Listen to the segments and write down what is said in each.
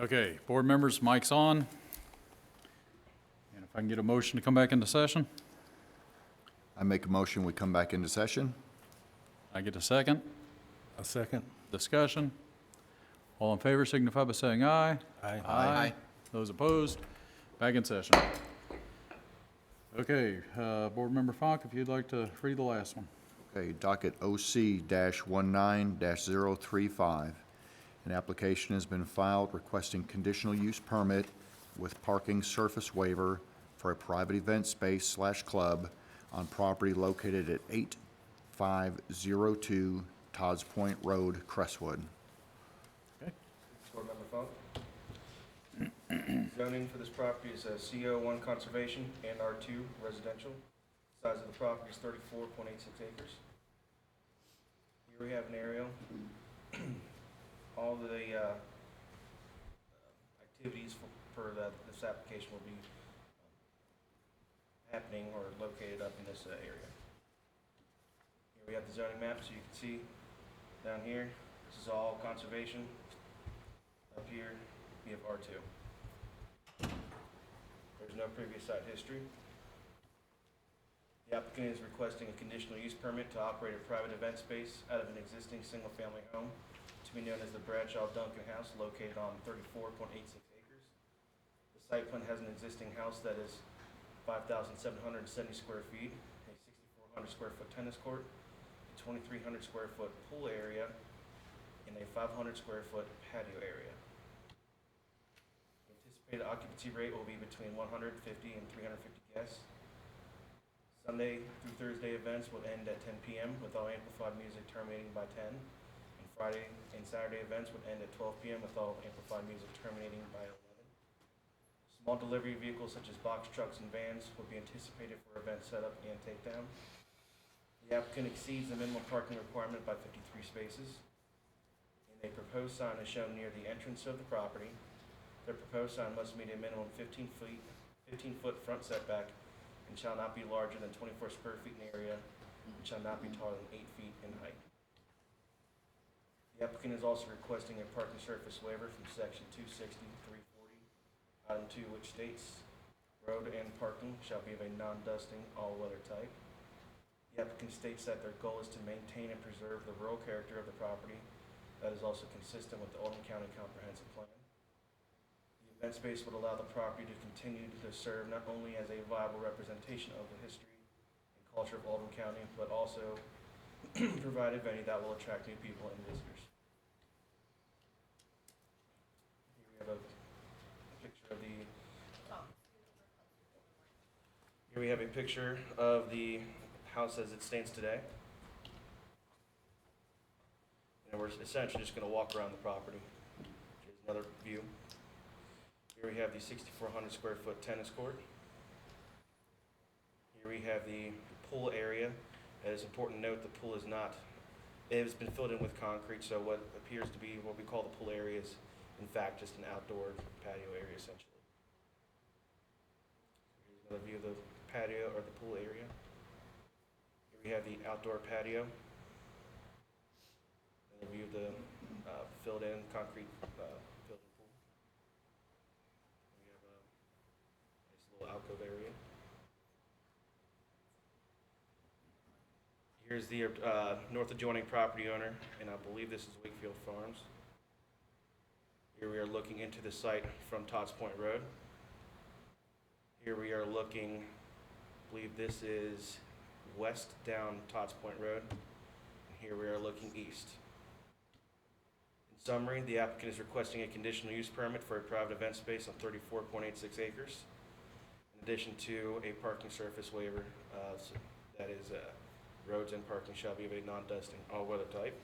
Okay, board members, mic's on. And if I can get a motion to come back into session, I make a motion, we come back into session. I get a second. A second. Discussion. All in favor signify by saying aye. Aye. Aye. Those opposed, back in session. Okay, Board Member Funk, if you'd like to read the last one. Okay, docket OC-19-035. An application has been filed requesting conditional use permit with parking surface waiver for a private event space / club on property located at 8502 Todds Point Road, Crestwood. Okay. Board Member Funk. Zoning for this property is a CO1 conservation and R2 residential. Size of the property is 34.86 acres. Here we have an aerial. All the activities for this application will be happening or located up in this area. Here we have the zoning map, so you can see down here, this is all conservation. Up here, we have R2. There's no previous site history. The applicant is requesting a conditional use permit to operate a private event space out of an existing single-family home to be known as the Bradshaw Duncan House, located on 34.86 acres. The site plan has an existing house that is 5,770 square feet, a 6,400 square foot tennis court, a 2,300 square foot pool area, and a 500 square foot patio area. The anticipated occupancy rate will be between 150 and 350 guests. Sunday through Thursday events will end at 10 p.m. with all amplified music terminating by 10. And Friday and Saturday events would end at 12 p.m. with all amplified music terminating by 11. Small delivery vehicles such as box trucks and vans would be anticipated for event setup and takedown. The applicant exceeds the minimum parking requirement by 53 spaces. And a proposed sign is shown near the entrance of the property. The proposed sign must meet a minimum 15-foot front setback and shall not be larger than 24 square feet in area and shall not be taller than 8 feet in height. The applicant is also requesting a parking surface waiver from section 260-340, item 2, which states, road and parking shall be of a non-dusting, all-weather type. The applicant states that their goal is to maintain and preserve the rural character of the property that is also consistent with the Oldham County Comprehensive Plan. The event space would allow the property to continue to serve not only as a viable representation of the history and culture of Oldham County, but also provide a venue that will attract new people and visitors. Here we have a picture of the. Here we have a picture of the house as it stands today. And we're essentially just going to walk around the property. Here's another view. Here we have the 6,400 square foot tennis court. Here we have the pool area. It is important to note the pool is not, it has been filled in with concrete, so what appears to be what we call the pool area is in fact just an outdoor patio area essentially. Here's another view of the patio or the pool area. Here we have the outdoor patio. Another view of the filled in concrete filled in pool. We have a nice little alcove area. Here's the north adjoining property owner, and I believe this is Wakefield Farms. Here we are looking into the site from Todds Point Road. Here we are looking, I believe this is west down Todds Point Road. And here we are looking east. In summary, the applicant is requesting a conditional use permit for a private event space on 34.86 acres, in addition to a parking surface waiver that is roads and parking shall be of a non-dusting, all-weather type.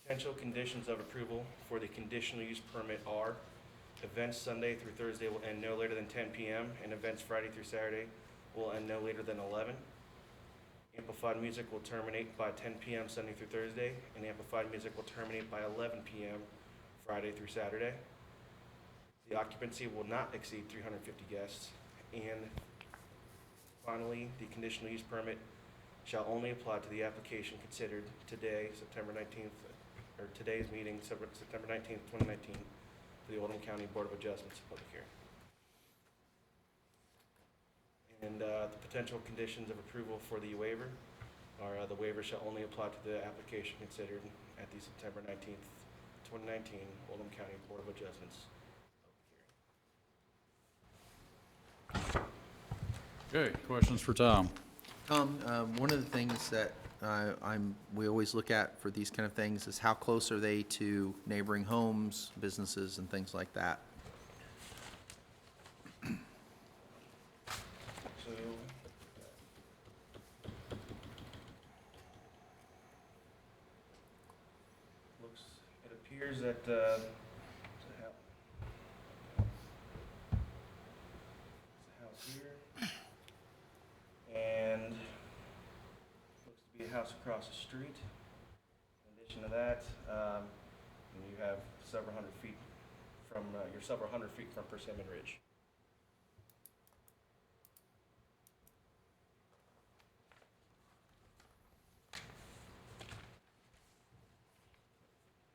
Potential conditions of approval for the conditional use permit are: events Sunday through Thursday will end no later than 10 p.m. and events Friday through Saturday will end no later than 11. Amplified music will terminate by 10 p.m. Sunday through Thursday, and amplified music will terminate by 11 p.m. Friday through Saturday. The occupancy will not exceed 350 guests, and finally, the conditional use permit shall only apply to the application considered today, September 19th, or today's meeting, September 19th, 2019, for the Oldham County Board of Adjustments public hearing. And the potential conditions of approval for the waiver are the waiver shall only apply to the application considered at the September 19th, 2019 Oldham County Board of Adjustments public hearing. Okay, questions for Tom? One of the things that we always look at for these kind of things is how close are they to neighboring homes, businesses, and things like that. So, it appears that, there's a house here, and looks to be a house across the street. In addition to that, you have several hundred feet from, you're several hundred feet from Persimmon Ridge.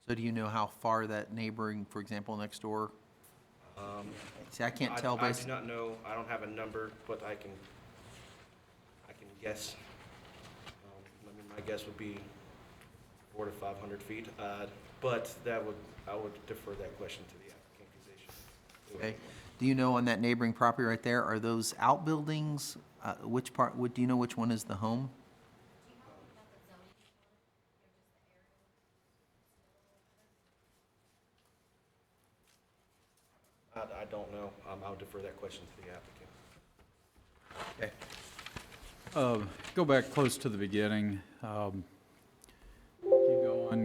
So do you know how far that neighboring, for example, next door? See, I can't tell I based. do not know, I don't have a number, but I can guess. I mean, my guess would be 400 to 500 feet, but I would defer that question to the applicant because they should. Okay. Do you know on that neighboring property right there, are those outbuildings? Which part, do you know which one is the home? I don't know. I'll defer that question to the applicant. Okay. Go back close to the beginning.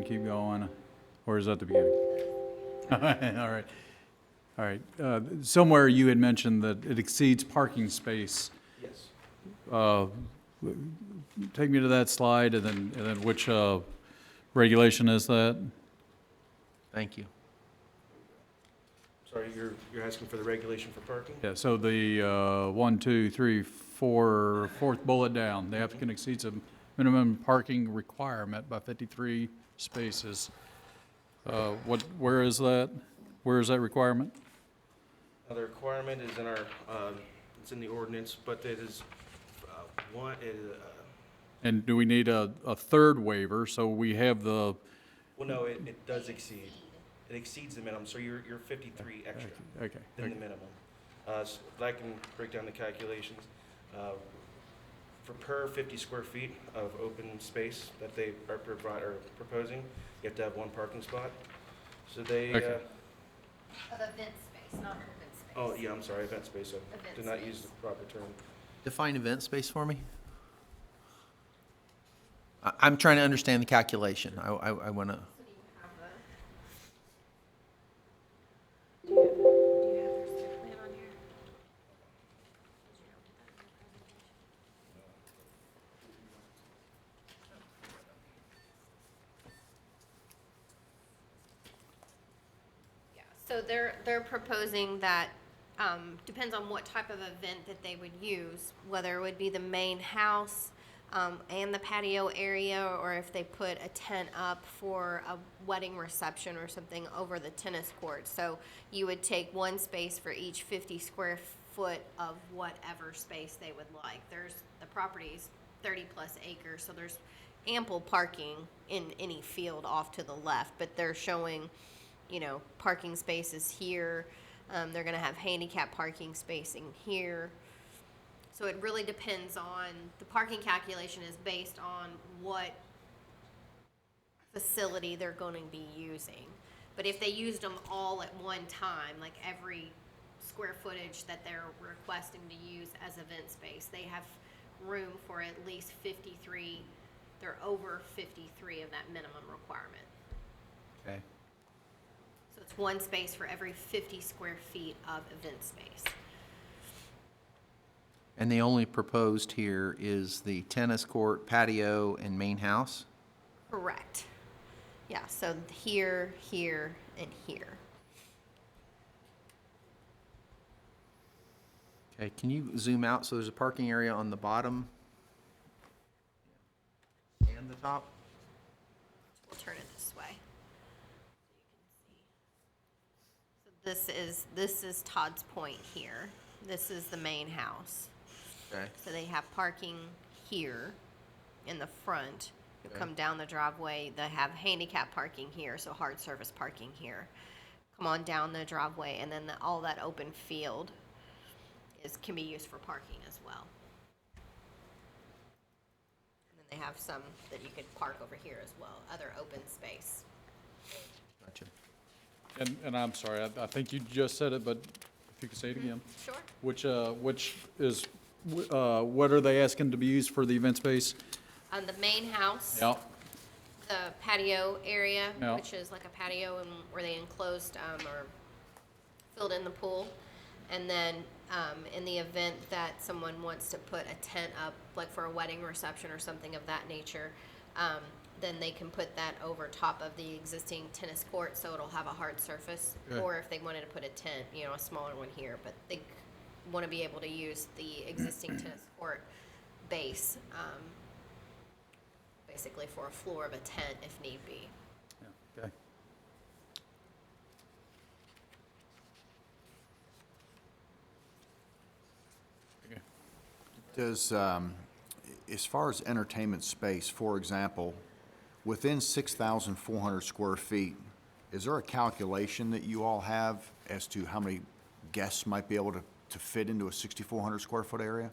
Keep going, or is that the beginning? All right. Somewhere you had mentioned that it exceeds parking space. Yes. Take me to that slide, and then which regulation is that? Thank you. Sorry, you're asking for the regulation for parking? Yeah, so the fourth bullet down, the applicant exceeds a minimum parking requirement by 53 spaces. Where is that? Where is that requirement? The requirement is in our, it's in the ordinance, but it is, And do we need a third waiver, so we have the, well, no, it does exceed. It exceeds the minimum, so you're 53 extra okay. than the minimum. So I can break down the calculations. For per 50 square feet of open space that they are proposing, you have to have one parking spot. So they, Okay. Of event space, not open space. oh, yeah, I'm sorry, event space, so Event did not space. use the proper term. Define event space for me. I'm trying to understand the calculation. I want to. So do you have their site plan on here? Did you not get that in your presentation? Yeah, so they're proposing that, depends on what type of event that they would use, whether it would be the main house, and the patio area, or if they put a tent up for a wedding reception or something over the tennis court. So you would take one space for each 50 square foot of whatever space they would like. The property's 30 plus acres, so there's ample parking in any field off to the left, but they're showing, parking spaces here. They're gonna have handicap parking spacing here. So it really depends on, the parking calculation is based on what facility they're going to be using. But if they used them all at one time, like every square footage that they're requesting to use as event space, they have room for at least 53, they're over 53 of that minimum requirement. Okay. So it's one space for every 50 square feet of event space. And the only proposed here is the tennis court, patio, and main house? Correct. Yeah, so here, here, and here. Okay, can you zoom out so there's a parking area on the bottom and the top? We'll turn it this way. So you can see. So This is Todd's Point here. This is the main house. Okay. So they have parking here in the front. You Okay. come down the driveway, they have handicap parking here, so hard surface parking here. Come on down the driveway, and then all that open field can be used for parking as well. And then they have some that you could park over here as well, other open space. Gotcha. And I'm sorry, I think you just said it, but if you could say it again. Sure. Which is, what are they asking to be used for the event space? On the main house. Yeah, The patio area, Yeah. which is like a patio and where they enclosed or filled in the pool. And then in the event that someone wants to put a tent up, like for a wedding reception or something of that nature, then they can put that over top of the existing tennis court, so it'll have a hard surface. Okay. Or if they wanted to put a tent, a smaller one here, but they want to be able to use the existing tennis court base, basically for a floor of a tent if need be. yeah, okay. Okay. Does, as far as entertainment space, for example, within 6,400 square feet, is there a calculation that you all have as to how many guests might be able to fit into a 6,400 square foot area?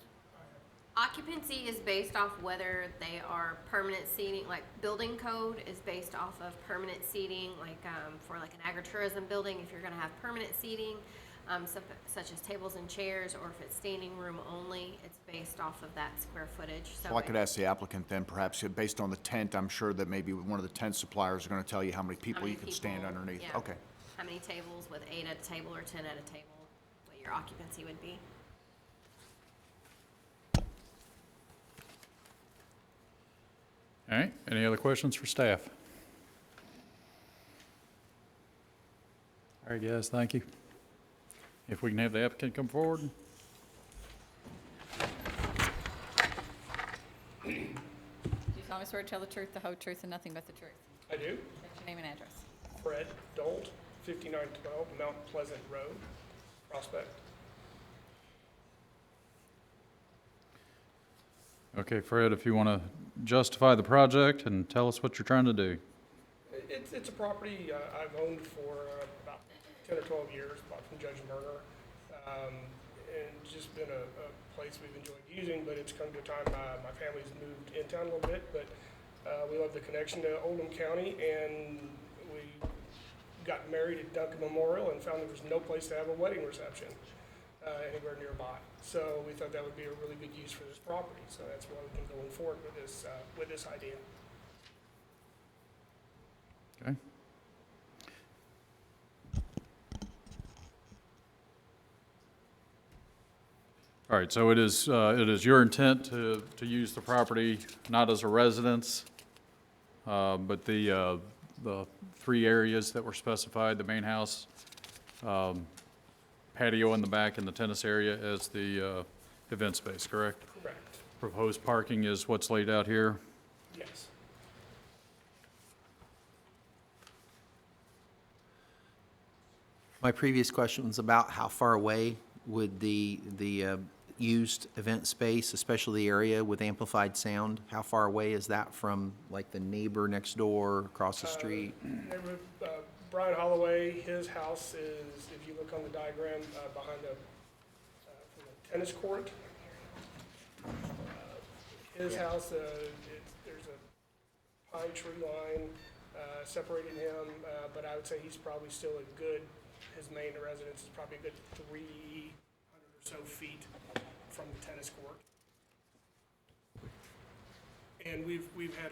Occupancy is based off whether they are permanent seating, like building code is based off of permanent seating, like for like an agritourism building, if you're gonna have permanent seating, such as tables and chairs, or if it's standing room only, it's based off of that square footage. Well, I could ask the applicant then, perhaps, based on the tent, I'm sure that maybe one of the tent suppliers are gonna tell you how many people many you can stand people, underneath. yeah. Okay. How many tables with 8 at a table or 10 at a table, what your occupancy would be. All right, any other questions for staff? All right, guys, thank you. If we can have the applicant come forward. Do you solemnly swear to tell the truth, the whole truth, and nothing but the truth? I do. What's your name and address? Fred Dolt, 5912 Mount Pleasant Road, Prospect. Okay, Fred, if you want to justify the project and tell us what you're trying to do. It's a property I've owned for about 10 or 12 years, bought from Judge Murner. And just been a place we've enjoyed using, but it's come to a time my family's moved in town a little bit, but we love the connection to Oldham County, and we got married at Duncan Memorial and found there was no place to have a wedding reception anywhere nearby. So we thought that would be a really good use for this property, so that's why we've been going forward with this idea. Okay. All right, so it is your intent to use the property not as a residence, but the 3 areas that were specified, the main house, patio in the back, and the tennis area as the event space, correct? Correct, Proposed parking is what's laid out here. yes. My previous question was about how far away would the used event space, especially the area with amplified sound, how far away is that from like the neighbor next door, across the street? Neighbor, Brian Holloway, his house is, if you look on the diagram, behind from the tennis court. His house, there's a pine tree line separating him, but I would say he's probably still a good, his main residence is probably a good 300 or so feet from the tennis court. And we've had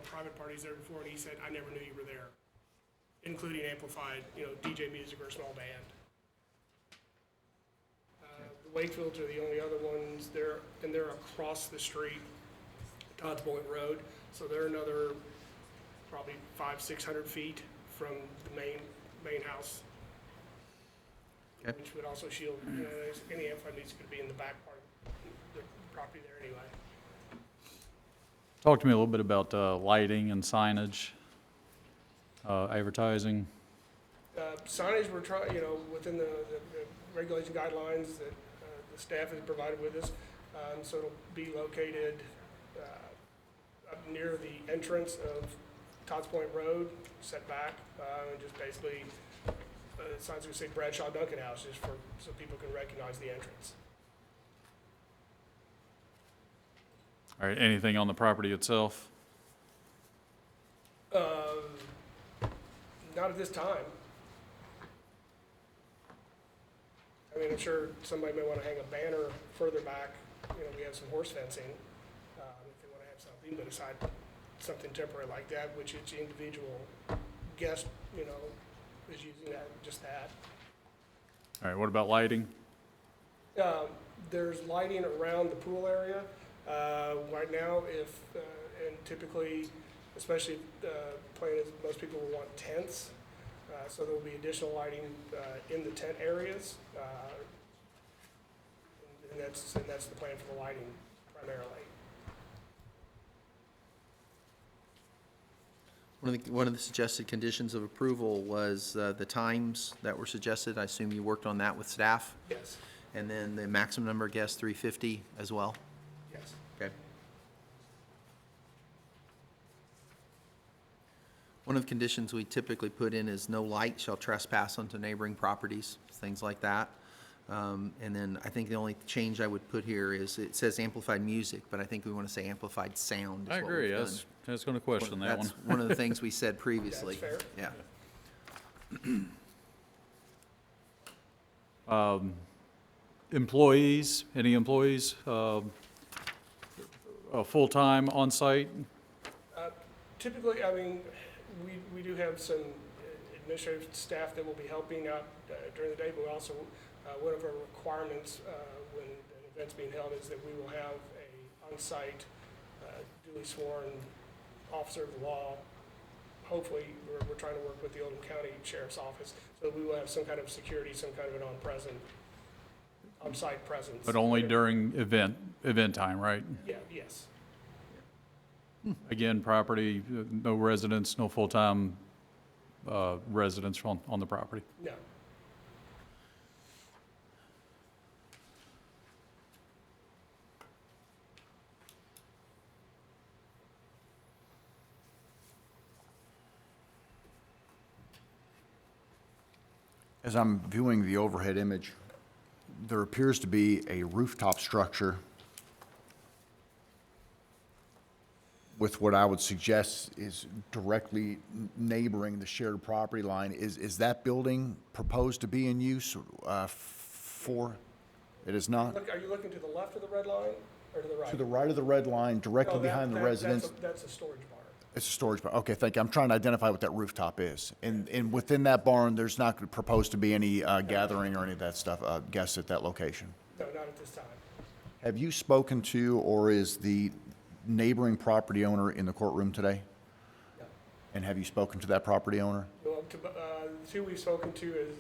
private parties there before, and he said, I never knew you were there, including amplified, DJ music or a small band. The Wakefields are the only other ones there, and they're across the street, Todd's Point Road, so they're another probably 500-600 feet from the main house. Okay. Which would also shield, any amplified needs to be in the back part of the property there anyway. Talk to me a little bit about lighting and signage, advertising. Signage, we're trying, within the regulation guidelines that the staff has provided with us. So it'll be located up near the entrance of Tots Point Road, set back, and just basically, signs gonna say Bradshaw Duncan House, just so people can recognize the entrance. All right, anything on the property itself? Not at this time. I mean, I'm sure somebody may want to hang a banner further back. We have some horse fencing, if they want to have something, but aside something temporary like that, which each individual guest, is using that, just that. All right, what about lighting? There's lighting around the pool area. Right now, and typically, especially playing, most people will want tents. So there will be additional lighting in the tent areas. And that's the plan for the lighting primarily. One of the suggested conditions of approval was the times that were suggested. I assume you worked on that with staff? Yes, And then the maximum number of guests, 350 as well? yes. Okay. One of the conditions we typically put in is no light shall trespass onto neighboring properties, things like that. And then I think the only change I would put here is, it says amplified music, but I think we want to say amplified sound is I what agree, we've I was going to question done. that one. That's one of the things we said previously. fair. Yeah. Employees, any employees, full-time on-site? Typically, I mean, we do have some administrative staff that will be helping out during the day, but also one of our requirements when an event's being held is that we will have a on-site duly sworn officer of the law. Hopefully, we're trying to work with the Oldham County Sheriff's Office, so we will have some kind of security, some kind of an on-site presence. But only during event time, right? Yeah, yes. Again, property, no residents, no full-time residents on the property. No. As I'm viewing the overhead image, there appears to be a rooftop structure with what I would suggest is directly neighboring the shared property line. Is that building proposed to be in use for? It is not? Look, are you looking to the left of the red line or to the right? To the right of the red line, directly No, behind the residence? That's a storage barn. It's a storage barn. Okay, thank you. I'm trying to identify what that rooftop is. And within that barn, there's not proposed to be any gathering or any of that stuff, guests at that location? No, not at this time. Have you spoken to, or is the neighboring property owner in the courtroom today? No. And have you spoken to that property owner? Well, the two we've spoken to is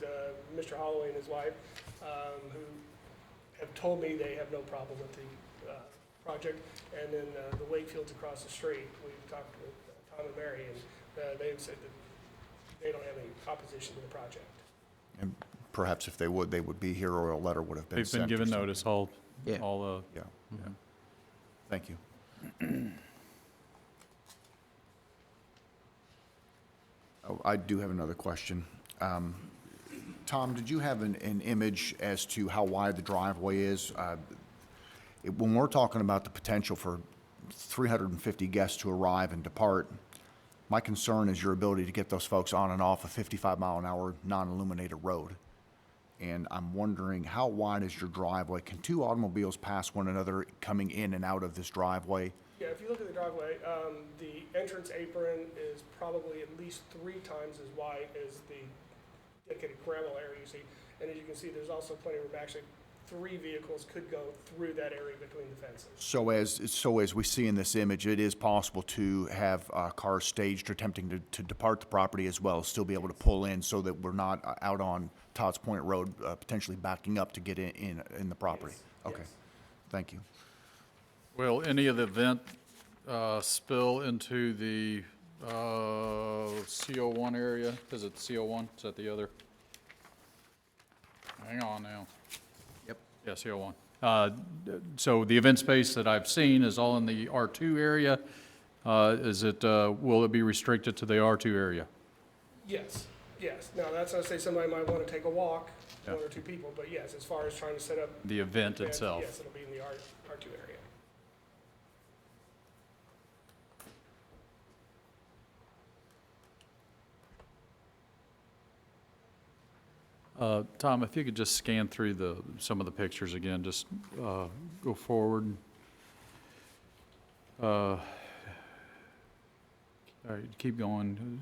Mr. Holloway and his wife, who have told me they have no problem with the project. And then the Wakefields across the street, we've talked with Tom and Mary, and they've said that they don't have any opposition to the project. And perhaps if they would be here, or a letter would have been They've sent. been or given something. notice, all, Yeah. Yeah. Thank you. Oh, I do have another question. Tom, did you have an image as to how wide the driveway is? When we're talking about the potential for 350 guests to arrive and depart, my concern is your ability to get those folks on and off a 55-mile-an-hour non-illuminated road. And I'm wondering, how wide is your driveway? Can two automobiles pass one another coming in and out of this driveway? Yeah, if you look at the driveway, the entrance apron is probably at least 3 times as wide as the dedicated gravel area you see. And as you can see, there's also plenty of room. Actually, 3 vehicles could go through that area between the fences. So as we see in this image, it is possible to have cars staged attempting to depart the property as well, still be able to pull in so that we're not out on Tots Point Road potentially backing up to get in the property? Yes, Okay, yes. thank you. Will any of the vent spill into the CO1 area. Is it CO1? Is that the other? Hang on now. Yep. Yeah, CO1. So the event space that I've seen is all in the R2 area. Will it be restricted to the R2 area? Yes, yes. Now, that's not to say somebody might want to take a walk, Yeah. one or two people, but yes, as far as trying to set up. The event events, itself? Yes, it'll be in the R2 area. Tom, if you could just scan through some of the pictures again, just go forward. All right, keep going.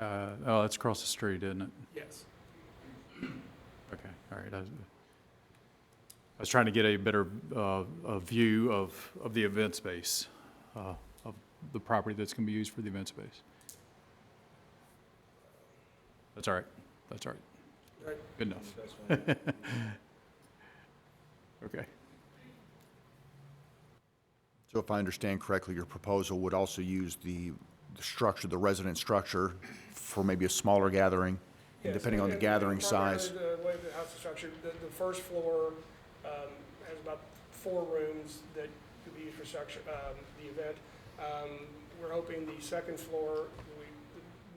Oh, that's across the street, isn't it? Yes. Okay, all right. I was trying to get a better a view of the event space, of the property that's going to be used for the event space. That's all right. That's all right. Right. Good enough. Okay. So if I understand correctly, your proposal would also use the structure, the resident structure, for maybe a smaller gathering, and Yes, depending on the and gathering primarily size. The way the house is structured, the first floor has about 4 rooms that could be used for structure, the event. We're hoping the second floor,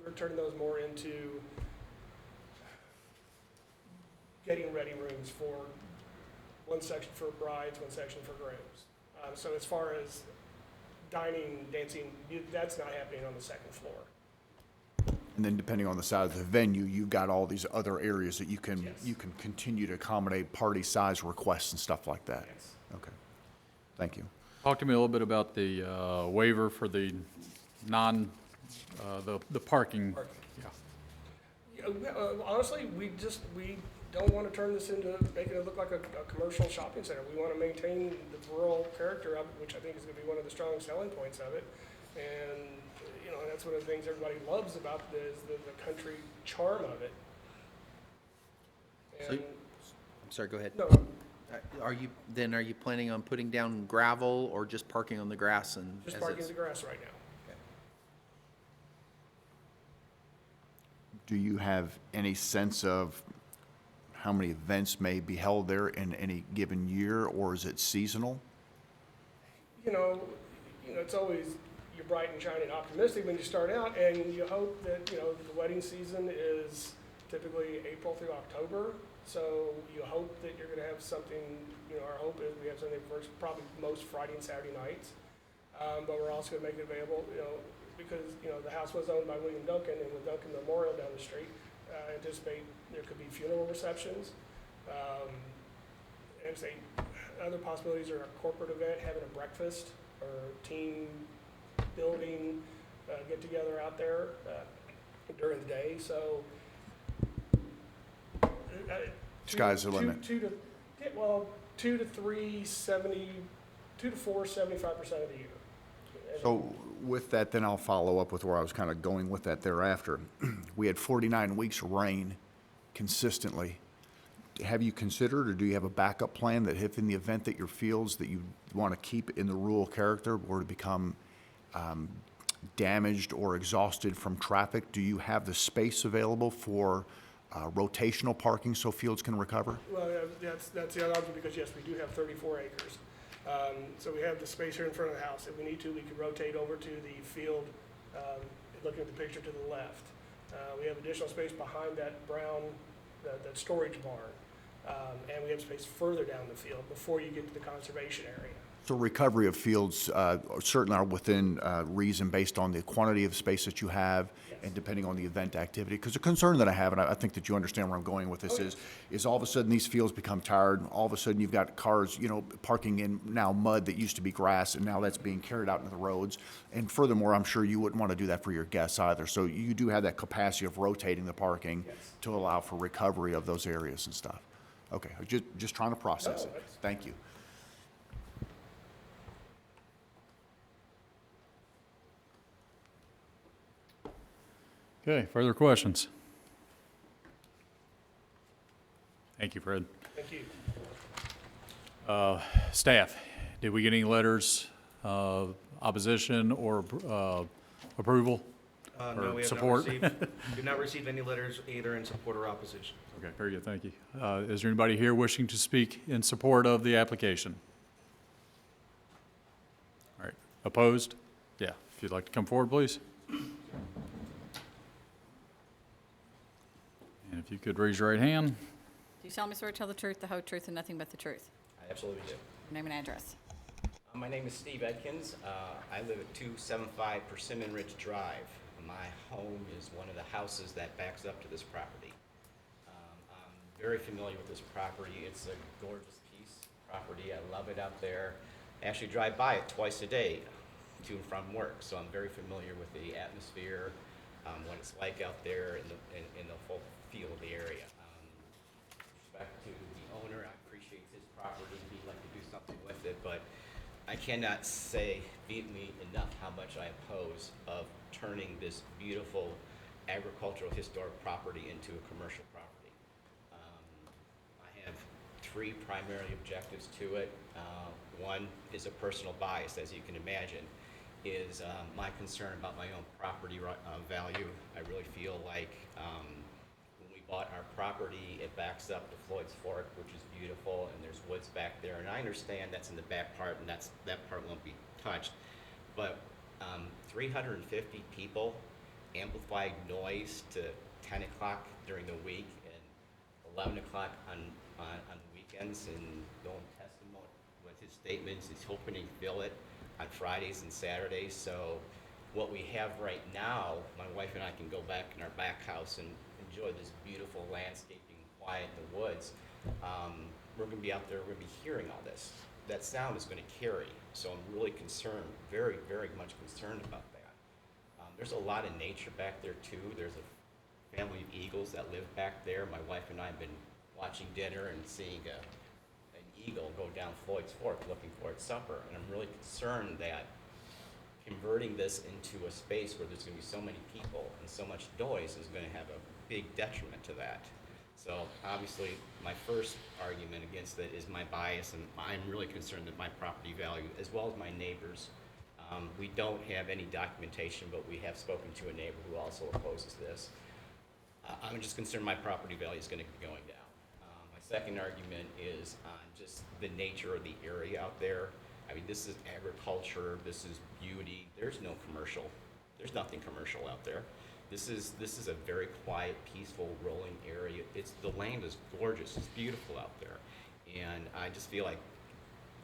we're turning those more into getting ready rooms for one section for brides, one section for grooms. So as far as dining, dancing, that's not happening on the second floor. And then depending on the size of the venue, you've got all these other areas that you can Yes. continue to accommodate party size requests and stuff like that. Yes. Okay. Thank you. Talk to me a little bit about the waiver for the the parking. Parking. Yeah. Yeah, honestly, we don't want to turn this into making it look like a commercial shopping center. We want to maintain the rural character of it, which I think is going to be one of the strong selling points of it. And, you know, that's one of the things everybody loves about it is the country charm of it. So- And, I'm sorry, go ahead. no, Are you planning on putting down gravel or just parking on the grass and? just as parking in it's- the grass right now. Do you have any sense of how many events may be held there in any given year, or is it seasonal? You know, it's always, you're bright and shiny and optimistic when you start out, and you hope that, the wedding season is typically April through October. So you hope that you're gonna have something, our hope is we have something for probably most Friday and Saturday nights. But we're also gonna make it available, because, the house was owned by William Duncan, and with Duncan Memorial down the street, I anticipate there could be funeral receptions. And say, other possibilities are a corporate event, having a breakfast, or team building, get together out there, during the day, so. Sky's the limit. 2 to 3, 2 to 4, 75% of the year. So with that, then I'll follow up with where I was kind of going with that thereafter. We had 49 weeks of rain consistently. Have you considered, or do you have a backup plan that if in the event that your fields that you want to keep in the rural character were to become damaged or exhausted from traffic, do you have the space available for rotational parking so fields can recover? Well, that's the other option, because yes, we do have 34 acres. So we have the space here in front of the house. If we need to, we could rotate over to the field, looking at the picture to the left. We have additional space behind that brown, that storage barn. And we have space further down the field before you get to the conservation area. So recovery of fields certainly are within reason based on the quantity of space that you have and depending on the event activity. Because the concern that I have, and I think that you understand where I'm going with this, is all of a sudden these fields become tired. All of a sudden you've got cars, parking in now mud that used to be grass, and now that's being carried out into the roads. And furthermore, I'm sure you wouldn't want to do that for your guests either. So you do have that capacity of rotating the parking to allow for recovery of those areas and stuff. Okay, just trying to process it. Thank you. Okay, further questions? Thank you, Fred. Thank you. Staff, did we get any letters, opposition or approval? No, Or we have not support? received, did not receive any letters either in support or opposition. Okay, very good, thank you. Is there anybody here wishing to speak in support of the application? All right, opposed? Yeah, if you'd like to come forward, please. And if you could raise your right hand. Do you solemnly swear to tell the truth, the whole truth, and nothing but the truth? I absolutely do. Name and address. My name is Steve Edkins. I live at 275 Persimmon Ridge Drive. My home is one of the houses that backs up to this property. I'm very familiar with this property. It's a gorgeous piece of property. I love it out there. I actually drive by it twice a day to and from work, so I'm very familiar with the atmosphere, what it's like out there in the full feel of the area. With respect to the owner, I appreciate his property. He'd like to do something with it, but I cannot say vehemently enough how much I oppose of turning this beautiful agricultural historic property into a commercial property. I have three primary objectives to it. One is a personal bias, as you can imagine, is my concern about my own property value. I really feel like when we bought our property, it backs up to Floyd's Fork, which is beautiful, and there's woods back there. And I understand that's in the back part, and that part won't be touched. But 350 people, amplified noise to 10 o'clock during the week and 11 o'clock on the weekends, and going testimony with his statements. He's hoping to fill it on Fridays and Saturdays. So what we have right now, my wife and I can go back in our back house and enjoy this beautiful landscaping, quiet in the woods. We're going to be out there, we're going to be hearing all this. That sound is going to carry. So I'm really concerned, very, very much concerned about that. There's a lot of nature back there too. There's a family of eagles that live back there. My wife and I have been watching dinner and seeing an eagle go down Floyd's Fork looking for its supper. And I'm really concerned that converting this into a space where there's going to be so many people and so much noise is going to have a big detriment to that. So obviously, my first argument against it is my bias, and I'm really concerned that my property value, as well as my neighbors, we don't have any documentation, but we have spoken to a neighbor who also opposes this. I'm just concerned my property value is going to be going down. My second argument is on just the nature of the area out there. I mean, this is agriculture, this is beauty. There's no commercial. There's nothing commercial out there. This is a very quiet, peaceful, rolling area. The land is gorgeous. It's beautiful out there. And I just feel like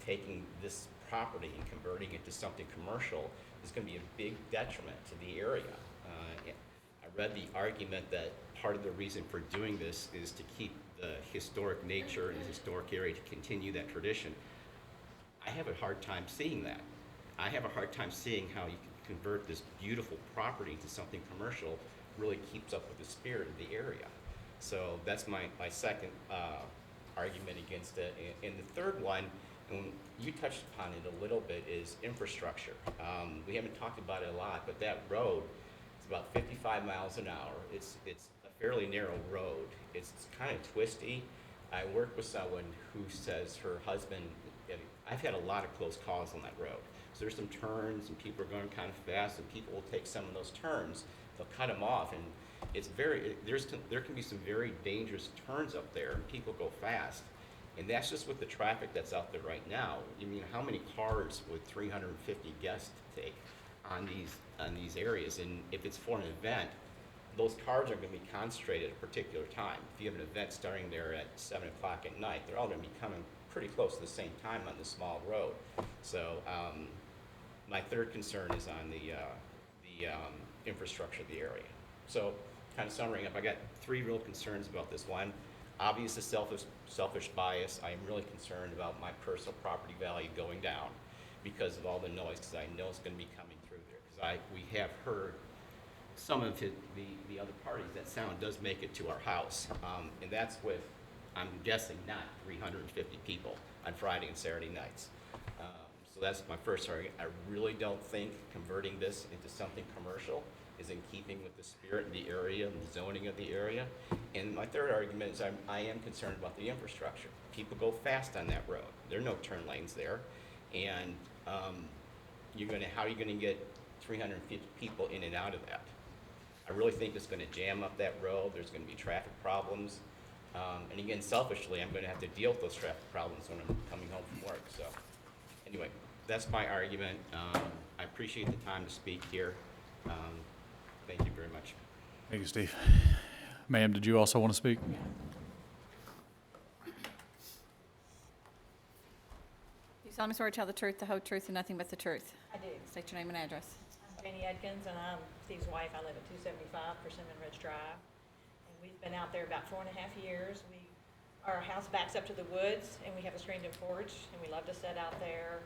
taking this property and converting it to something commercial is going to be a big detriment to the area. I read the argument that part of the reason for doing this is to keep the historic nature and the historic area, to continue that tradition. I have a hard time seeing that. I have a hard time seeing how you can convert this beautiful property into something commercial really keeps up with the spirit of the area. So that's my second argument against it. And the third one, and you touched upon it a little bit, is infrastructure. We haven't talked about it a lot, but that road is about 55 miles an hour. It's a fairly narrow road. It's kind of twisty. I work with someone who says her husband, I've had a lot of close calls on that road. So there's some turns and people are going kind of fast, and people will take some of those turns. They'll cut them off, and it's there can be some very dangerous turns up there, and people go fast. And that's just with the traffic that's out there right now. I mean, how many cars would 350 guests take on these areas? And if it's for an event, those cars are going to be concentrated at a particular time. If you have an event starting there at 7 o'clock at night, they're all going to be coming pretty close to the same time on the small road. So my third concern is on the infrastructure of the area. So kind of summarizing up, I got three real concerns about this. One, obviously selfish bias. I am really concerned about my personal property value going down because of all the noise, because I know it's going to be coming through there. Because we have heard some of the other parties, that sound does make it to our house. And that's with, I'm guessing, not 350 people on Friday and Saturday nights. So that's my first argument. I really don't think converting this into something commercial is in keeping with the spirit of the area and the zoning of the area. And my third argument is I am concerned about the infrastructure. People go fast on that road. There are no turn lanes there. And how are you gonna get 350 people in and out of that? I really think it's gonna jam up that road. There's gonna be traffic problems. And again, selfishly, I'm gonna have to deal with those traffic problems when I'm coming home from work, so. Anyway, that's my argument. I appreciate the time to speak here. Thank you very much. Thank you, Steve. Ma'am, did you also want to speak? You solemnly swear to tell the truth, the whole truth, and nothing but the truth. I do. State your name and address. I'm Janie Edkins, and I'm Steve's wife. I live at 275 Persimmon Ridge Drive. And we've been out there about 4.5 years. Our house backs up to the woods, and we have a screened-in porch, and we love to sit out there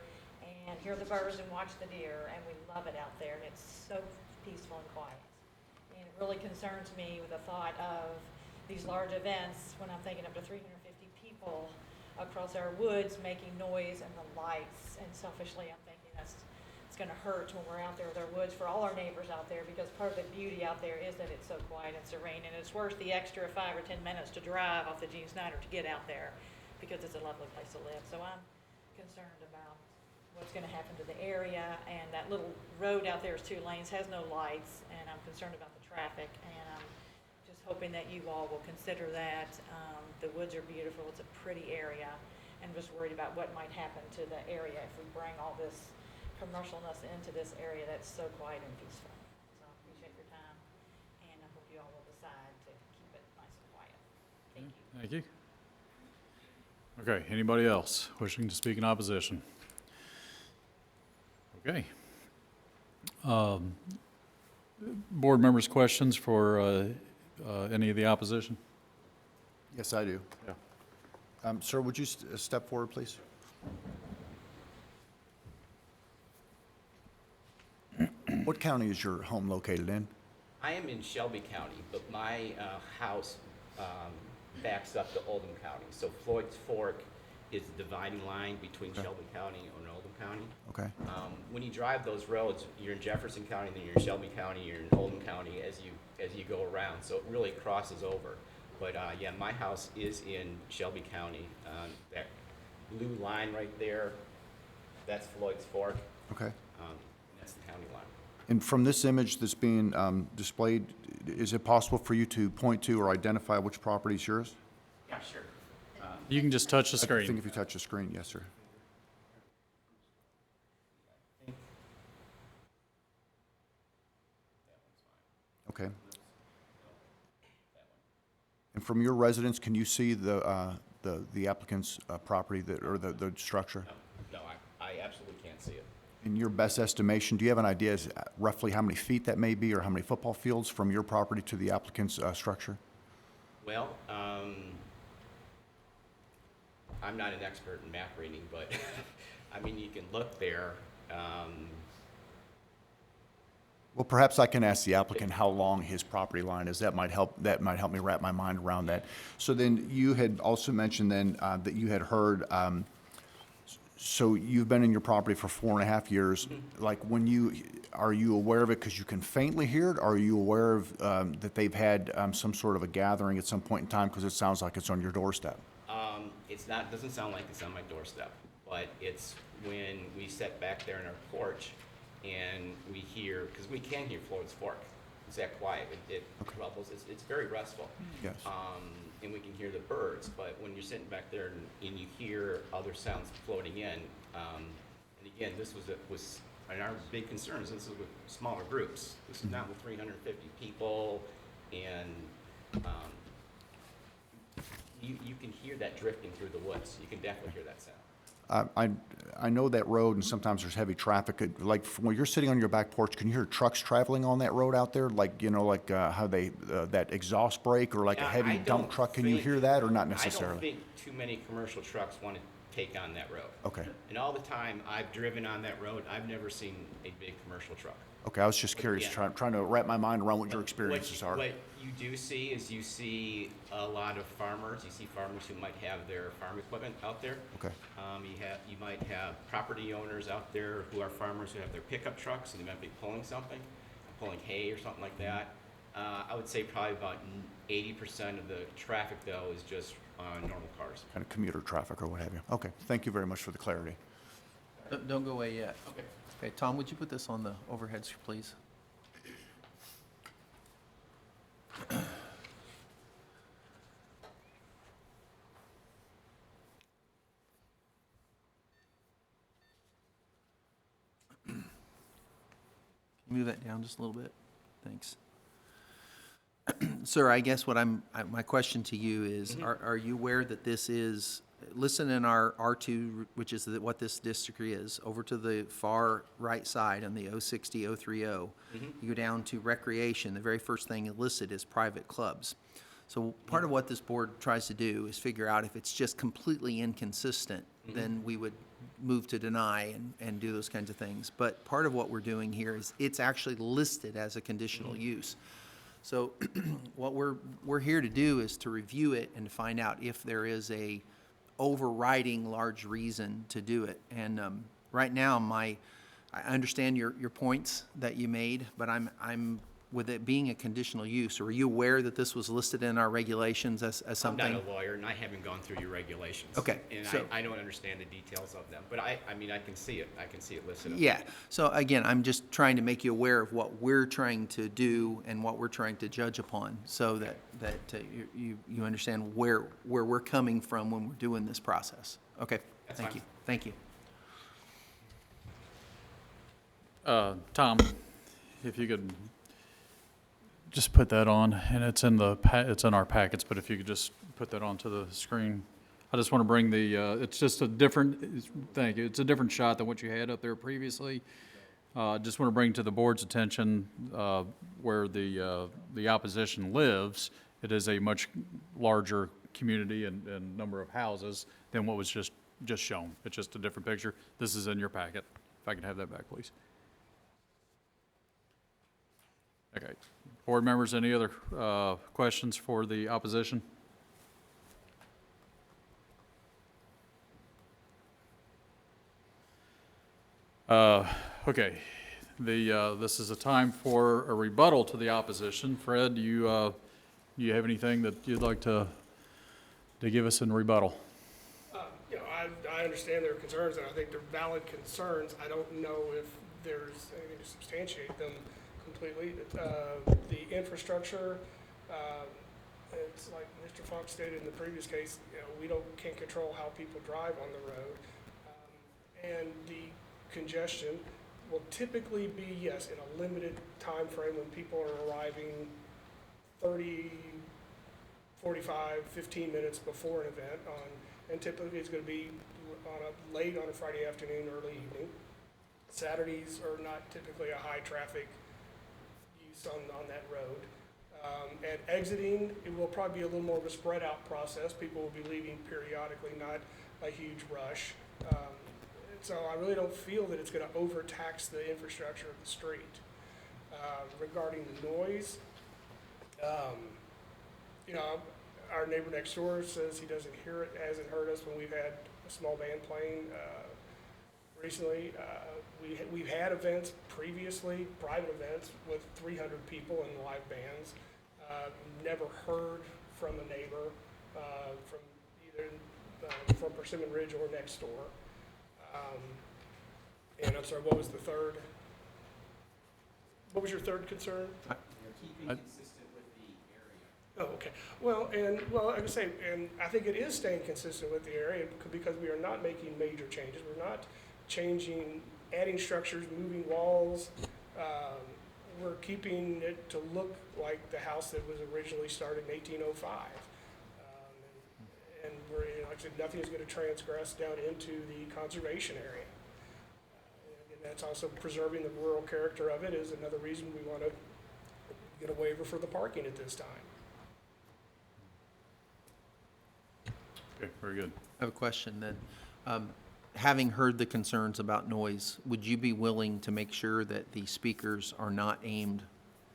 and hear the birds and watch the deer, and we love it out there, and it's so peaceful and quiet. And it really concerns me with the thought of these large events, when I'm thinking up to 350 people across our woods making noise and the lights, and selfishly, I'm thinking it's gonna hurt when we're out there with our woods for all our neighbors out there, because part of the beauty out there is that it's so quiet and serene, and it's worth the extra 5 or 10 minutes to drive off the Gene Snyder to get out there, because it's a lovely place to live. So I'm concerned about what's gonna happen to the area, and that little road out there is 2 lanes, has no lights, and I'm concerned about the traffic, and I'm just hoping that you all will consider that. The woods are beautiful, it's a pretty area, and just worried about what might happen to the area if we bring all this commercialness into this area that's so quiet and peaceful. So I appreciate your time, and I hope you all will decide to keep it nice and quiet. Thank you. Thank you. Okay, anybody else wishing to speak in opposition? Okay. Board members' questions for any of the opposition? Yes, I do. Yeah. Sir, would you step forward, please? What county is your home located in? I am in Shelby County, but my house backs up to Oldham County. So Floyd's Fork is the dividing line between Shelby County and Oldham County. Okay. When you drive those roads, you're in Jefferson County, then you're in Shelby County, you're in Oldham County as you go around. So it really crosses over. But yeah, my house is in Shelby County. That blue line right there, that's Floyd's Fork. Okay. That's the county line. And from this image that's being displayed, is it possible for you to point to or identify which property is yours? Yeah, sure. You can just touch the I think screen. if you touch the screen, yes, sir. Okay. And from your residence, can you see the applicant's property or the structure? No, I absolutely can't see it. In your best estimation, do you have an idea as roughly how many feet that may be or how many football fields from your property to the applicant's structure? Well, I'm not an expert in map reading, but I mean, you can look there. Well, perhaps I can ask the applicant how long his property line is. That might help me wrap my mind around that. So then you had also mentioned then that you had heard, so you've been in your property for 4.5 years. Like are you aware of it because you can faintly hear it? Are you aware of that they've had some sort of a gathering at some point in time? Because it sounds like it's on your doorstep. Doesn't sound like it's on my doorstep, but it's when we sit back there in our porch and we hear, because we can hear Floyd's Fork. It's that quiet. It troubles. It's very restful. Yes. And we can hear the birds, but when you're sitting back there and you hear other sounds floating in, and again, this was and our big concern is this is with smaller groups. This is not with 350 people, and you can hear that drifting through the woods. You can definitely hear that sound. I know that road, and sometimes there's heavy traffic. Like when you're sitting on your back porch, can you hear trucks traveling on that road out there? Like how they that exhaust brake or like a heavy dump truck. Can you hear that or not necessarily? I don't think too many commercial trucks want to take on that road. Okay. And all the time I've driven on that road, I've never seen a big commercial truck. Okay, I was just curious, Yeah. trying to wrap my mind around what your experiences are. What you do see is you see a lot of farmers. You see farmers who might have their farm equipment out there. Okay. You might have property owners out there who are farmers who have their pickup trucks and they might be pulling something. pulling hay or something like that. I would say probably about 80% of the traffic, though, is just normal cars. Kind of commuter traffic or what have you. Okay, thank you very much for the clarity. Don't go away yet. Okay. Okay, Tom, would you put this on the overheads, please? Move that down just a little bit. Thanks. Sir, I guess my question to you is, are you aware that this is, listen in our R2, which is what this district is, over to the far right side on the 060, 030, you go down to recreation, the very first thing listed is private clubs. So part of what this board tries to do is figure out if it's just completely inconsistent, then we would move to deny and do those kinds of things. But part of what we're doing here is it's actually listed as a conditional use. So what we're here to do is to review it and to find out if there is a overriding large reason to do it. And right now, I understand your points that you made, but I'm with it being a conditional use. Are you aware that this was listed in our regulations as something? I'm not a lawyer, and I haven't gone through your regulations. Okay, And so- I don't understand the details of them, but I mean, I can see it. I can see it listed. up Yeah, so again, I'm just trying to make you aware of what we're trying to do and what we're trying to judge upon, so that you understand where we're coming from when we're doing this process. Okay, That's thank fine. you, thank you. Tom, if you could just put that on, and it's in our packets, but if you could just put that onto the screen. I just want to bring it's just a different, thank you, it's a different shot than what you had up there previously. Just want to bring to the board's attention where the opposition lives. It is a much larger community and number of houses than what was just shown. It's just a different picture. This is in your packet. If I could have that back, please. Okay. Board members, any other questions for the opposition? Okay. This is a time for a rebuttal to the opposition. Fred, do you have anything that you'd like to give us in rebuttal? You know, I understand their concerns, and I think they're valid concerns. I don't know if there's anything to substantiate them completely. The infrastructure, it's like Mr. Fox stated in the previous case, you know, can't control how people drive on the road. And the congestion will typically be, yes, in a limited time frame when people are arriving 30, 45, 15 minutes before an event and typically it's going to be late on a Friday afternoon, early evening. Saturdays are not typically a high traffic use on that road. And exiting, it will probably be a little more of a spread out process. People will be leaving periodically, not a huge rush. So I really don't feel that it's going to overtax the infrastructure of the street. Regarding the noise, you know, our neighbor next door says he doesn't hear it, hasn't heard us when we've had a small band playing recently. We've had events previously, private events with 300 people and live bands. Never heard from a neighbor from either from Persimmon Ridge or next door. And I'm sorry, what was the third? What was your third concern? They're keeping consistent with the area. Oh, okay. Well, like I say, and I think it is staying consistent with the area because we are not making major changes. We're not adding structures, moving walls. We're keeping it to look like the house that was originally started in 1805. And we're, like I said, nothing is going to transgress down into the conservation area. And that's also preserving the rural character of it is another reason we want to get a waiver for the parking at this time. Okay, very good. I have a question then. Having heard the concerns about noise, would you be willing to make sure that the speakers are not aimed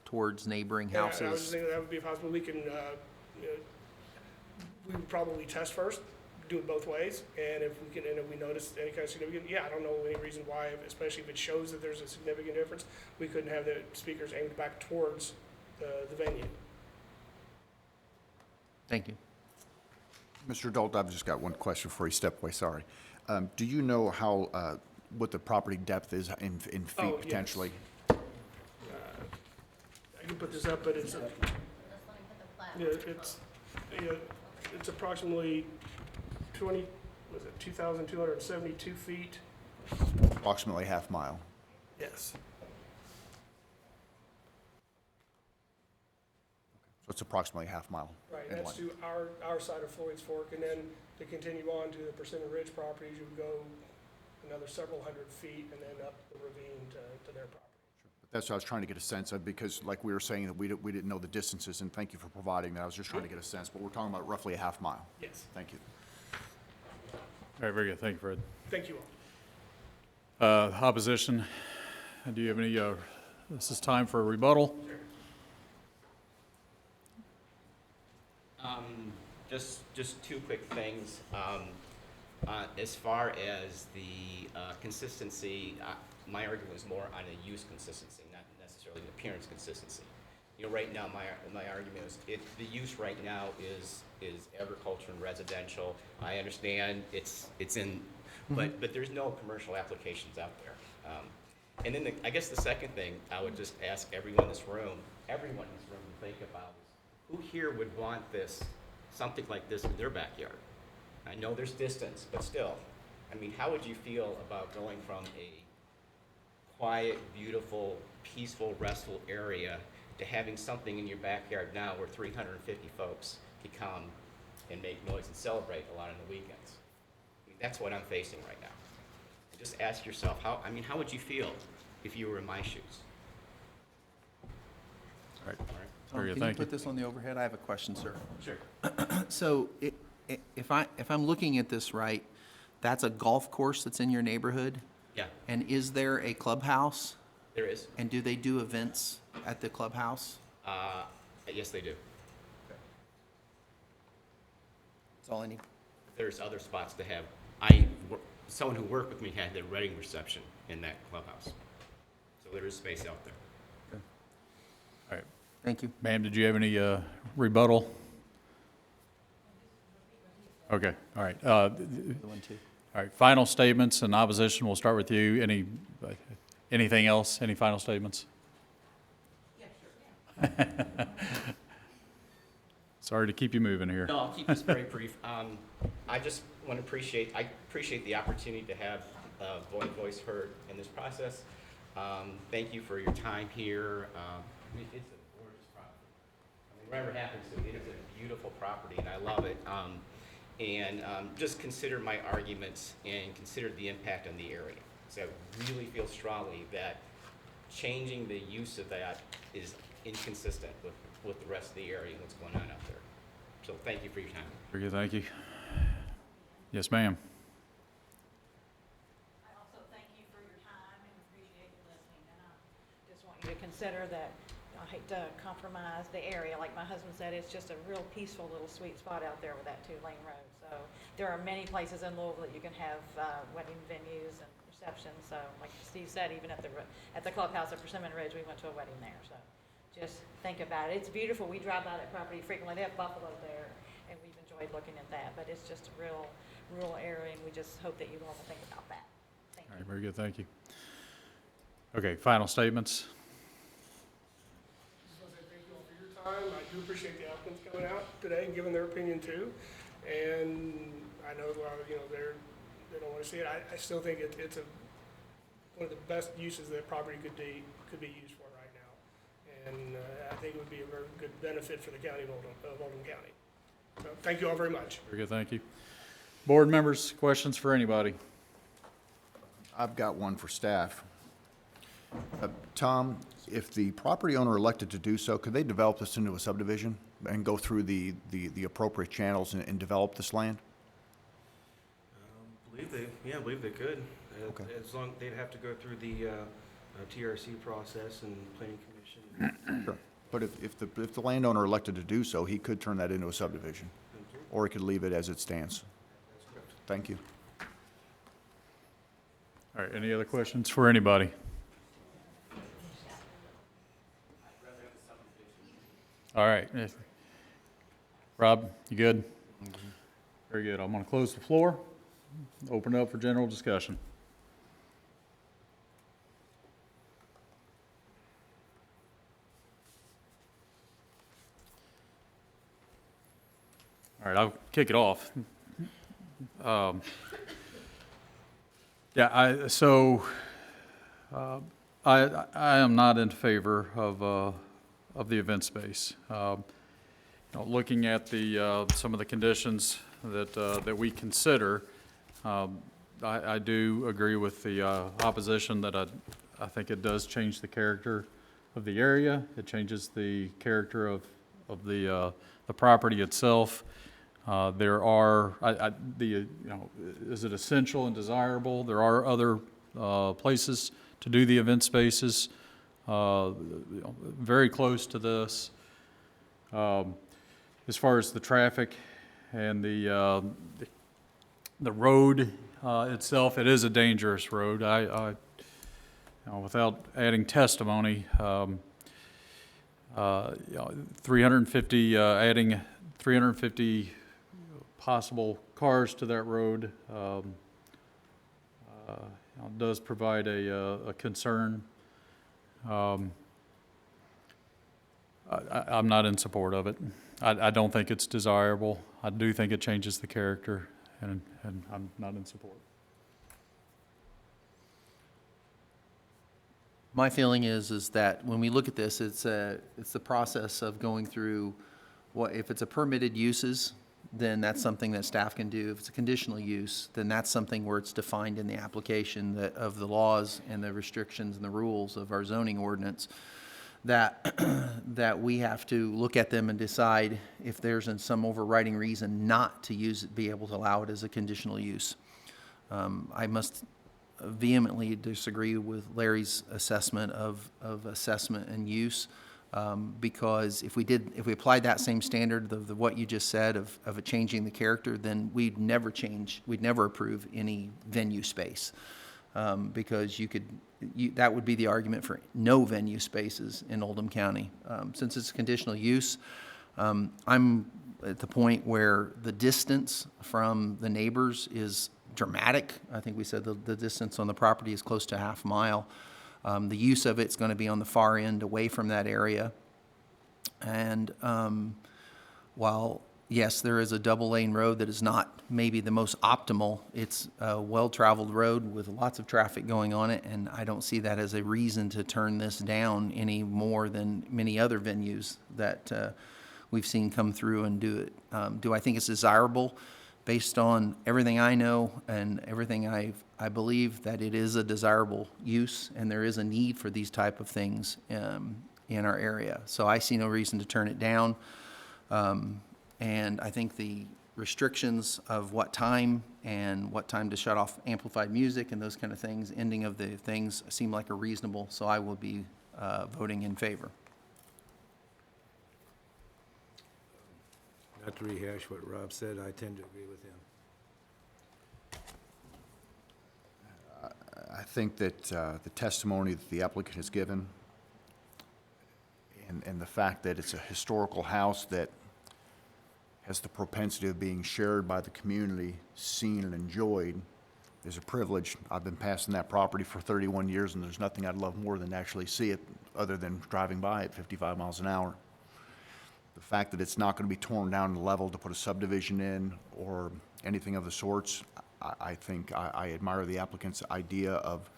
towards neighboring Yeah, I was just houses? thinking that would be possible. We can, we would probably test first, do it both ways, and if we notice any kind of significant, I don't know any reason why, especially if it shows that there's a significant difference, we couldn't have the speakers aimed back towards the venue. Thank you. Mr. Dolt, I've just got one question before you step away, sorry. Do you know how, what the property depth is in feet Oh, yes. potentially? I can put this up, but it's, it's approximately 2,272 feet. Approximately half mile. Yes. So it's approximately half mile. Right, in that's length. to our side of Floyd's Fork, and then to continue on to the Persimmon Ridge properties, you would go another several hundred feet and then up the ravine to their property. That's what I was trying to get a sense of, because like we were saying that we didn't know the distances, and thank you for providing that. I was just trying to get a sense, but we're talking about roughly a half mile. Yes, Thank you. All right, very good. Thank you, Fred. thank you all. Opposition, do you have any, this is time for a rebuttal? Just two quick things. As far as the consistency, my argument was more on a use consistency, not necessarily an appearance consistency. You know, right now, my argument is, the use right now is agriculture and residential. I understand it's in, but there's no commercial applications out there. And then I guess the second thing I would just ask everyone in this room to think about is, who here would want something like this in their backyard? I know there's distance, but still, I mean, how would you feel about going from a quiet, beautiful, peaceful, restful area to having something in your backyard now where 350 folks can come and make noise and celebrate a lot on the weekends? I mean, that's what I'm facing right now. And just ask yourself, how would you feel if you were in my shoes? All right. All right? Very good. Can you Thank you. put this on the overhead? I have a question, sir. Sure. So if I'm looking at this right, that's a golf course that's in your neighborhood? Yeah, And is there a clubhouse? there is. And do they do events at the clubhouse? Yes, they do. That's all I need. There's other spots to have. Someone who worked with me had their wedding reception in that clubhouse. So there is space out there. All right. Thank you. Ma'am, did you have any rebuttal? Okay, all right. The one, too. All right, final statements and opposition, we'll start with you. Anything else? Any final statements? Yeah, sure. Sorry to keep you moving here. No, I'll keep this very brief. I just want to appreciate the opportunity to have voice heard in this process. Thank you for your time here. It's a gorgeous property. I mean, whatever happens to it, it's a beautiful property, and I love it. Just consider my arguments and consider the impact on the area. So I really feel strongly that changing the use of that is inconsistent with the rest of the area and what's going on out there. So thank you for your time. Very good, thank you. Yes, ma'am. I also thank you for your time and appreciate you listening. And I just want you to consider that I hate to compromise the area. Like my husband said, it's just a real peaceful little sweet spot out there with that 2-lane road. So there are many places in Louisville that you can have wedding venues and receptions. So like Steve said, even at the clubhouse at Persimmon Ridge, we went to a wedding there. So just think about it. It's beautiful. We drive by that property frequently. They have buffalo there, and we've enjoyed looking at that. But it's just a real rural area, and we just hope that you all will think about that. Thank All you. right, very good, thank you. Okay, final statements. Just want to say thank you all for your time. I do appreciate the applicants coming out today and giving their opinion too. And I know a lot of, they don't want to see it. I still think it's one of the best uses that property could be used for right now. And I think it would be a very good benefit for the county of Oldham County. So thank you all very much. Very good, thank you. Board members, questions for anybody? I've got one for staff. Tom, if the property owner elected to do so, could they develop this into a subdivision and go through the appropriate channels and develop this land? I believe they could. Okay. As long, they'd have to go through the TRC process and planning commission. Sure. But if the landowner elected to do so, he could turn that into a subdivision, or he could leave it as it stands. That's Thank you. All right, any other questions for anybody? All right. Rob, you good? Very good. I'm going to close the floor, open it up for general discussion. All right, I'll kick it off. I am not in favor of the event space. Looking at some of the conditions that we consider, I do agree with the opposition that I think it does change the character of the area. It changes the character of the property itself. Is it essential and desirable? There are other places to do the event spaces, very close to this. As far as the traffic and the road itself, it is a dangerous road. Without adding testimony, 350 adding 350 possible cars to that road does provide a concern. I'm not in support of it. I don't think it's desirable. I do think it changes the character, and I'm not in support. My feeling is that when we look at this, it's the process of going through if it's a permitted uses, then that's something that staff can do. If it's a conditional use, then that's something where it's defined in the application of the laws and the restrictions and the rules of our zoning ordinance, that we have to look at them and decide if there's some overriding reason not to be able to allow it as a conditional use. I must vehemently disagree with Larry's assessment of assessment and use. Because if we applied that same standard of what you just said of it changing the character, then we'd never approve any venue space. Because that would be the argument for no venue spaces in Oldham County. Since it's conditional use, I'm at the point where the distance from the neighbors is dramatic. I think we said the distance on the property is close to a half mile. The use of it's going to be on the far end away from that area. And while, yes, there is a double-lane road that is not maybe the most optimal, it's a well-traveled road with lots of traffic going on it, and I don't see that as a reason to turn this down any more than many other venues that we've seen come through and do it. Do I think it's desirable? Based on everything I know and everything I believe that it is a desirable use and there is a need for these type of things in our area. So I see no reason to turn it down. And I think the restrictions of what time to shut off amplified music and those kind of things, ending of the things, seem like a reasonable, so I will be voting in favor. Not to rehash what Rob said, I tend to agree with him. I think that the testimony that the applicant has given and the fact that it's a historical house that has the propensity of being shared by the community, seen and enjoyed, is a privilege. I've been passing that property for 31 years, and there's nothing I'd love more than to actually see it other than driving by at 55 miles an hour. The fact that it's not going to be torn down to level to put a subdivision in or anything of the sorts, I think I admire the applicant's idea of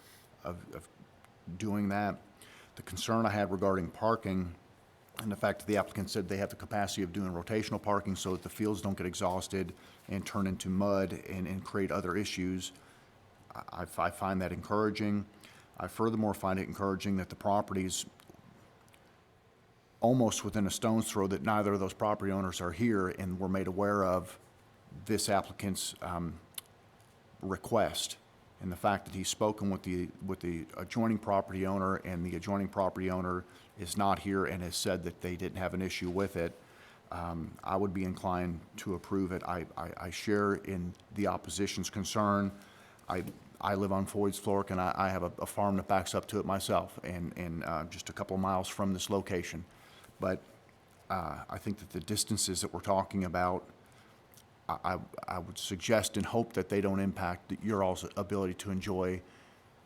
doing that. The concern I had regarding parking and the fact that the applicant said they have the capacity of doing rotational parking so that the fields don't get exhausted and turn into mud and create other issues, I find that encouraging. I furthermore find it encouraging that the properties almost within a stone's throw that neither of those property owners are here and were made aware of this applicant's request, and the fact that he's spoken with the adjoining property owner and the adjoining property owner is not here and has said that they didn't have an issue with it. I would be inclined to approve it. I share in the opposition's concern. I live on Floyd's Fork, and I have a farm that backs up to it myself, and just a couple of miles from this location. But I think that the distances that we're talking about, I would suggest and hope that they don't impact your all's ability to enjoy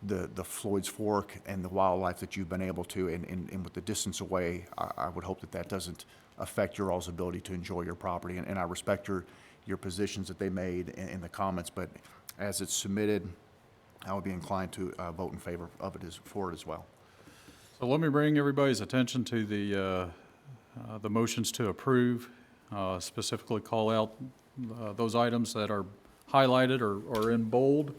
the Floyd's Fork and the wildlife that you've been able to, and with the distance away, I would hope that that doesn't affect your all's ability to enjoy your property. And I respect your positions that they made in the comments, but as it's submitted, I would be inclined to vote in favor of it for it as well. So let me bring everybody's attention to the motions to approve, specifically call out those items that are highlighted or in bold.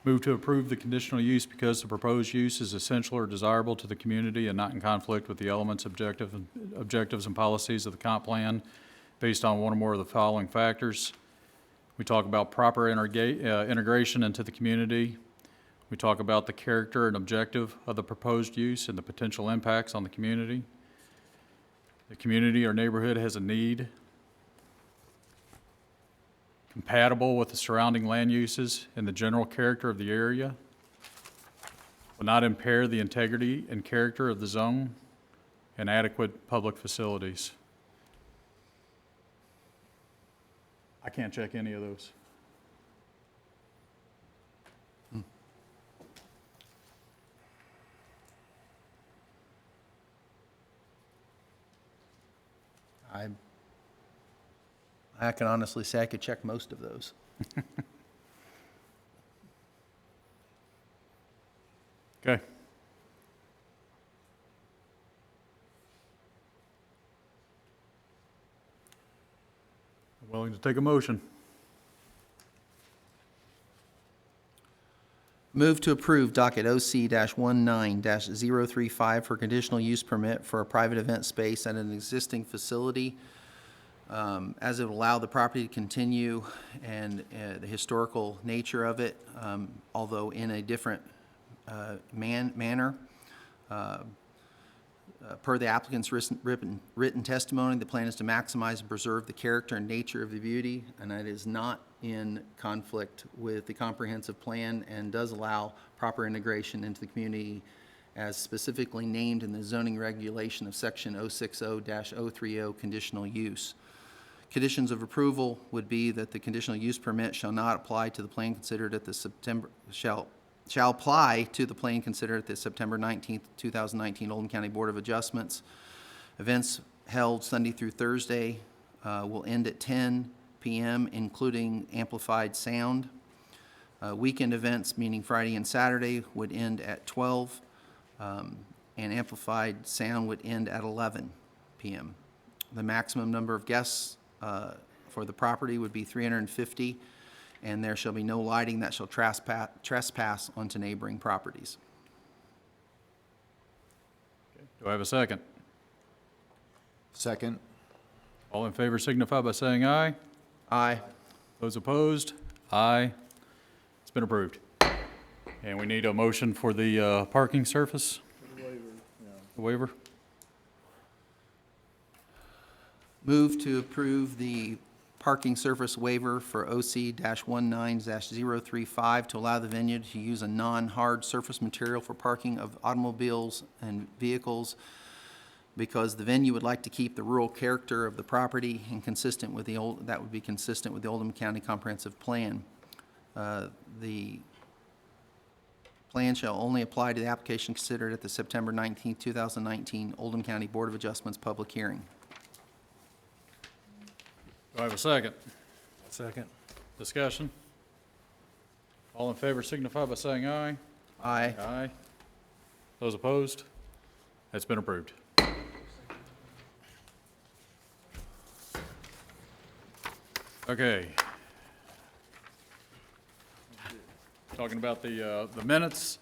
Move to approve the conditional use because the proposed use is essential or desirable to the community and not in conflict with the elements, objectives, and policies of the comp plan based on one or more of the following factors. We talk about proper integration into the community. We talk about the character and objective of the proposed use and the potential impacts on the community. The community or neighborhood has a need compatible with the surrounding land uses and the general character of the area, will not impair the integrity and character of the zone, and adequate public facilities. I can't check any of those. I can honestly say I could check most of those. Okay. I'm willing to take a motion. Move to approve docket OC-19-035 for conditional use permit for a private event space at an existing facility, as it will allow the property to continue and the historical nature of it, although in a different manner. Per the applicant's written testimony, the plan is to maximize and preserve the character and nature of the beauty, and it is not in conflict with the comprehensive plan and does allow proper integration into the community as specifically named in the zoning regulation of section 060-030 conditional use. Conditions of approval would be that the conditional use permit shall not apply to the plan considered at the shall apply to the plan considered at the September 19th, 2019 Oldham County Board of Adjustments. Events held Sunday through Thursday will end at 10 p.m., including amplified sound. Weekend events, meaning Friday and Saturday, would end at 12, and amplified sound would end at 11 p.m. The maximum number of guests for the property would be 350, and there shall be no lighting that shall trespass onto neighboring properties. Do I have a second? Second. All in favor signify by saying aye. Aye. Those opposed? Aye. It's been approved. And we need a motion for the parking surface? The waiver? Move to approve the parking surface waiver for OC-19-035 to allow the venue to use a non-hard surface material for parking of automobiles and vehicles because the venue would like to keep the rural character of the property and consistent with that would be consistent with the Oldham County Comprehensive Plan. The plan shall only apply to the application considered at the September 19th, 2019 Oldham County Board of Adjustments public hearing. Do I have a second? Second. Discussion? All in favor signify by saying aye. Aye. Aye. Those opposed? It's been approved. Okay. Talking about the minutes.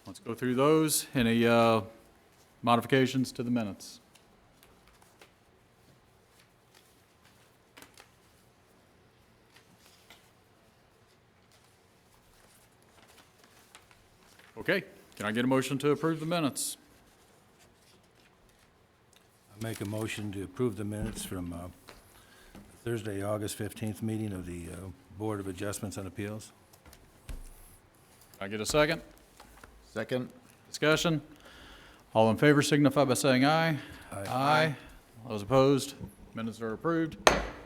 Let's go through those. Any modifications to the minutes? Okay, can I get a motion to approve the minutes? I Make a motion to approve the minutes from Thursday, August 15th meeting of the Board of Adjustments and Appeals. Can I get a second? Second? Discussion? All in favor signify by saying aye. Aye. Those opposed? Minutes are approved.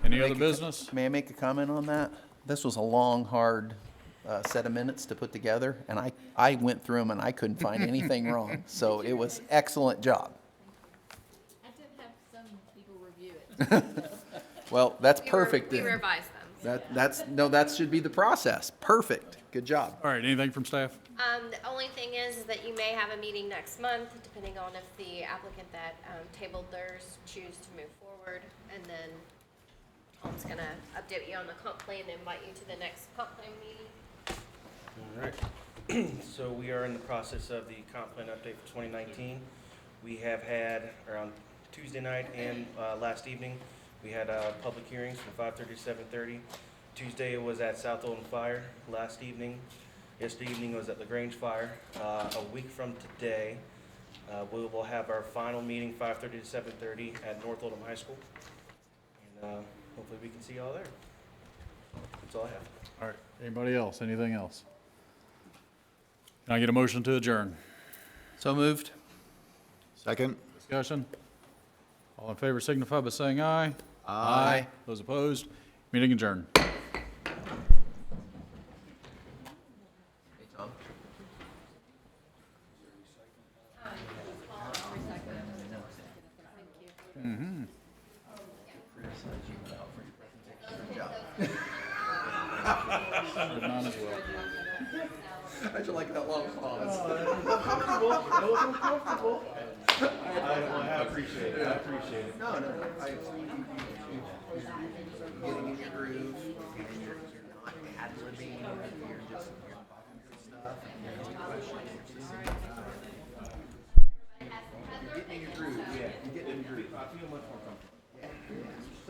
Any other business? May I make a comment on that? This was a long, hard set of minutes to put together, and I went through them and I couldn't find anything wrong. So it was excellent job. I did have some people review it. Well, that's We perfect We then. revised them. That should be the process. Perfect. Good job. All right, anything from staff? The only thing is that you may have a meeting next month, depending on if the applicant that tabled theirs choose to move forward. And then Tom's gonna update you on the comp plan and invite you to the next comp plan meeting. All right. So we are in the process of the comp plan update for 2019. We have had, around Tuesday night and last evening, we had public hearings from 5:30 to 7:30. Tuesday it was at South Oldham Fire. Last evening, yesterday evening was at LaGrange Fire. A week from today, we will have our final meeting, 5:30 to 7:30 at North Oldham High School. And hopefully we can see you all there. That's all I have. All right, anybody else? Anything else? Can I get a motion to adjourn? So moved. Second? Discussion? All in favor signify by saying aye. Aye. Those opposed? Meeting adjourned. Hey, Tom. Mine as well. I should like that long pause. I appreciate it. I appreciate it. No. Getting in your groove, and you're not ad-libbing, you're just talking good stuff, and you're asking questions, you're just getting in your groove. Yeah, you're getting in your groove. I feel much more comfortable.